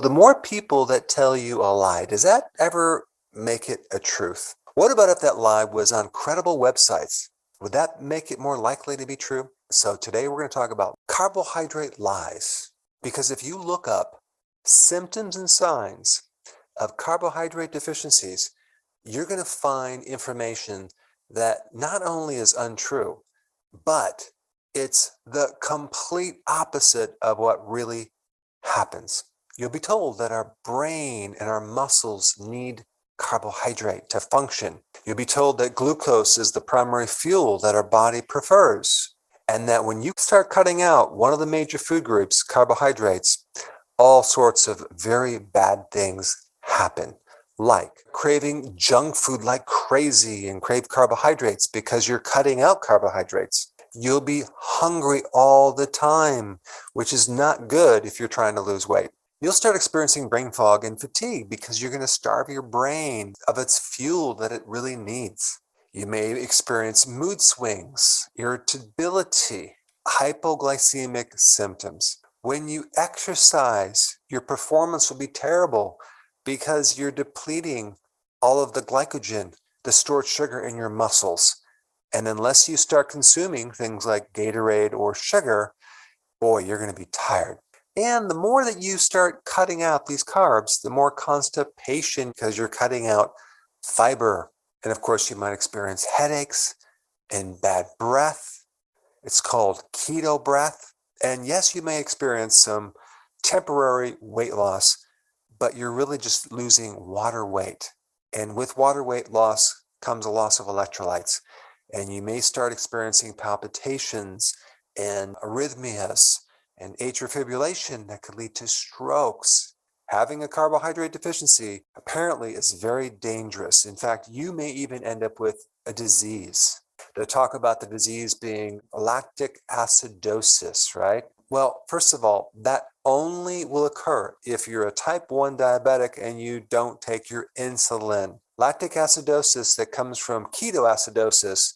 The more people that tell you a lie, does that ever make it a truth? What about if that lie was on credible websites? Would that make it more likely to be true? So today we're going to talk about carbohydrate lies. Because if you look up symptoms and signs of carbohydrate deficiencies, you're going to find information that not only is untrue, but it's the complete opposite of what really happens. You'll be told that our brain and our muscles need carbohydrate to function. You'll be told that glucose is the primary fuel that our body prefers, and that when you start cutting out one of the major food groups, carbohydrates, all sorts of very bad things happen, like craving junk food like crazy and crave carbohydrates because you're cutting out carbohydrates. You'll be hungry all the time, which is not good if you're trying to lose weight. You'll start experiencing brain fog and fatigue because you're going to starve your brain of its fuel that it really needs. You may experience mood swings, irritability, hypoglycemic symptoms. When you exercise, your performance will be terrible because you're depleting all of the glycogen, the stored sugar in your muscles. And unless you start consuming things like Gatorade or sugar, boy, you're going to be tired. And the more that you start cutting out these carbs, the more constipation because you're cutting out fiber. And of course, you might experience headaches and bad breath. It's called keto breath. And yes, you may experience some temporary weight loss, but you're really just losing water weight. And with water weight loss comes a loss of electrolytes. And you may start experiencing palpitations and arrhythmias and atrial fibrillation that could lead to strokes. Having a carbohydrate deficiency apparently is very dangerous. In fact, you may even end up with a disease. They talk about the disease being lactic acidosis, right? Well, first of all, that only will occur if you're a type 1 diabetic and you don't take your insulin. Lactic acidosis that comes from ketoacidosis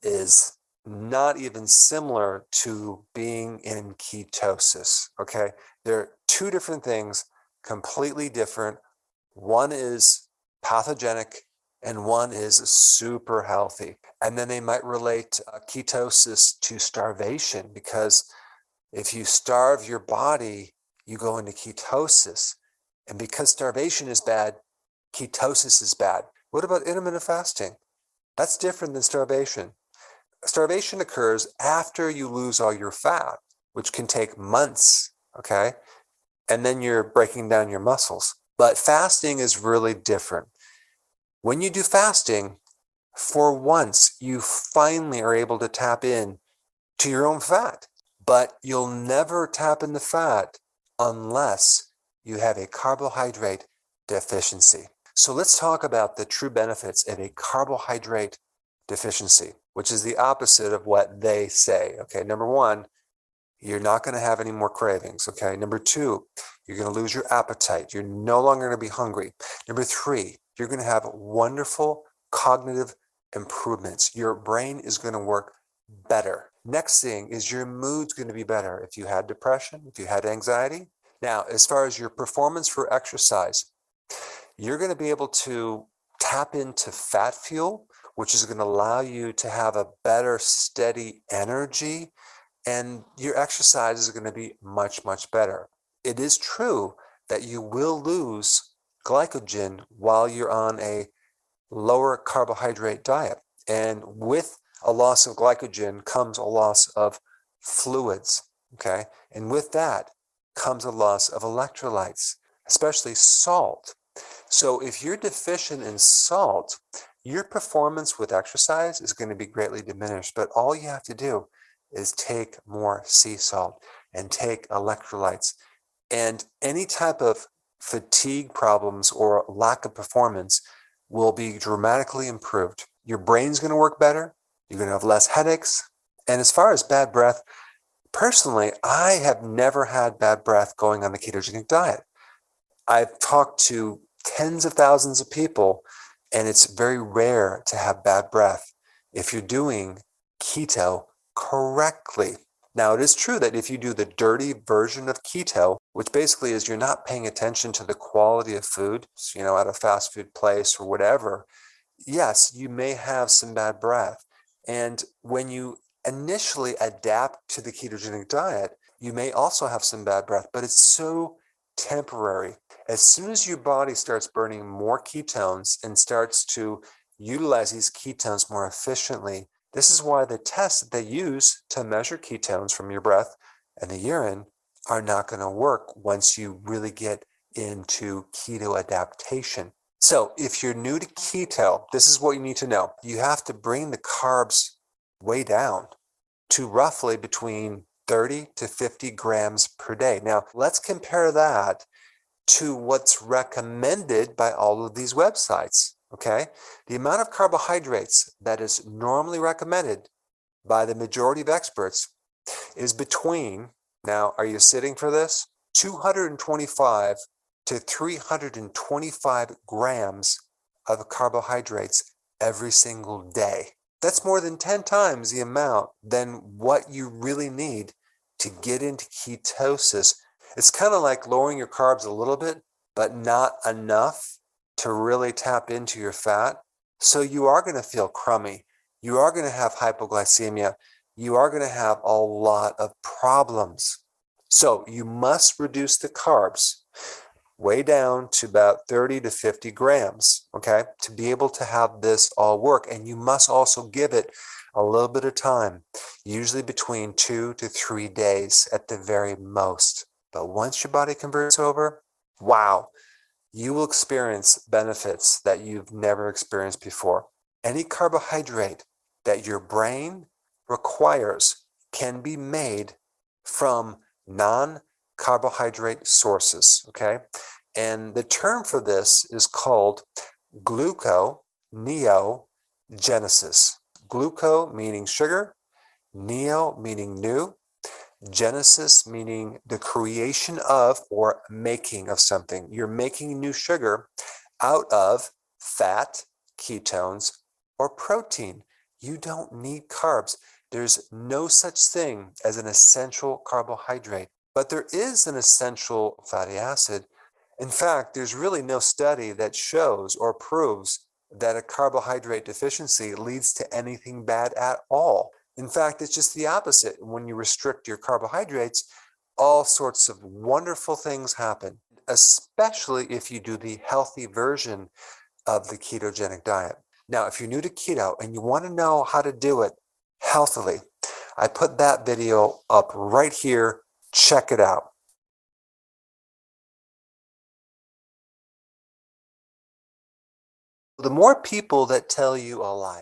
is not even similar to being in ketosis, okay? They're two different things, completely different. One is pathogenic and one is super healthy. And then they might relate ketosis to starvation, because if you starve your body, you go into ketosis. And because starvation is bad, ketosis is bad. What about intermittent fasting? That's different than starvation. Starvation occurs after you lose all your fat, which can take months, okay? And then you're breaking down your muscles. But fasting is really different. When you do fasting, for once, you finally are able to tap in to your own fat. But you'll never tap into fat unless you have a carbohydrate deficiency. So let's talk about the true benefits of a carbohydrate deficiency, which is the opposite of what they say. Okay, number one, you're not going to have any more cravings. Okay, number two, you're going to lose your appetite. You're no longer going to be hungry. Number three, you're going to have wonderful cognitive improvements. Your brain is going to work better. Next thing is your mood's going to be better. If you had depression, if you had anxiety. Now, as far as your performance for exercise, you're going to be able to tap into fat fuel, which is going to allow you to have a better, steady energy, and your exercise is going to be much, much better. It is true that you will lose glycogen while you're on a lower carbohydrate diet. And with a loss of glycogen comes a loss of fluids, okay? And with that comes a loss of electrolytes, especially salt. So if you're deficient in salt, your performance with exercise is going to be greatly diminished. But all you have to do is take more sea salt and take electrolytes. And any type of fatigue problems or lack of performance will be dramatically improved. Your brain's going to work better. You're going to have less headaches. And as far as bad breath, personally, I have never had bad breath going on the ketogenic diet. I've talked to tens of thousands of people, and it's very rare to have bad breath if you're doing keto correctly. Now, it is true that if you do the dirty version of keto, which basically is you're not paying attention to the quality of food, at a fast food place or whatever, yes, you may have some bad breath. And when you initially adapt to the ketogenic diet, you may also have some bad breath, but it's so temporary. As soon as your body starts burning more ketones and starts to utilize these ketones more efficiently, this is why the tests that they use to measure ketones from your breath and the urine are not going to work once you really get into keto adaptation. So if you're new to keto, this is what you need to know. You have to bring the carbs way down to roughly between 30 to 50 grams per day. Now, let's compare that to what's recommended by all of these websites, okay? The amount of carbohydrates that is normally recommended by the majority of experts is between, now, are you sitting for this? 225 to 325 grams of carbohydrates every single day. That's more than 10 times the amount than what you really need to get into ketosis. It's kind of like lowering your carbs a little bit, but not enough to really tap into your fat. So you are going to feel crummy. You are going to have hypoglycemia. You are going to have a lot of problems. So you must reduce the carbs way down to about 30 to 50 grams, okay, to be able to have this all work. And you must also give it a little bit of time, usually between 2 to 3 days at the very most. But once your body converts over, wow, you will experience benefits that you've never experienced before. Any carbohydrate that your brain requires can be made from non-carbohydrate sources, okay? And the term for this is called gluconeogenesis. Gluco meaning sugar, neo meaning new, genesis meaning the creation of or making of something. You're making new sugar out of fat, ketones, or protein. You don't need carbs. There's no such thing as an essential carbohydrate, but there is an essential fatty acid. In fact, there's really no study that shows or proves that a carbohydrate deficiency leads to anything bad at all. In fact, it's just the opposite. When you restrict your carbohydrates, all sorts of wonderful things happen, especially if you do the healthy version of the ketogenic diet. Now, if you're new to keto and you want to know how to do it healthily, I put that video up right here. Check it out. The more people that tell you a lie,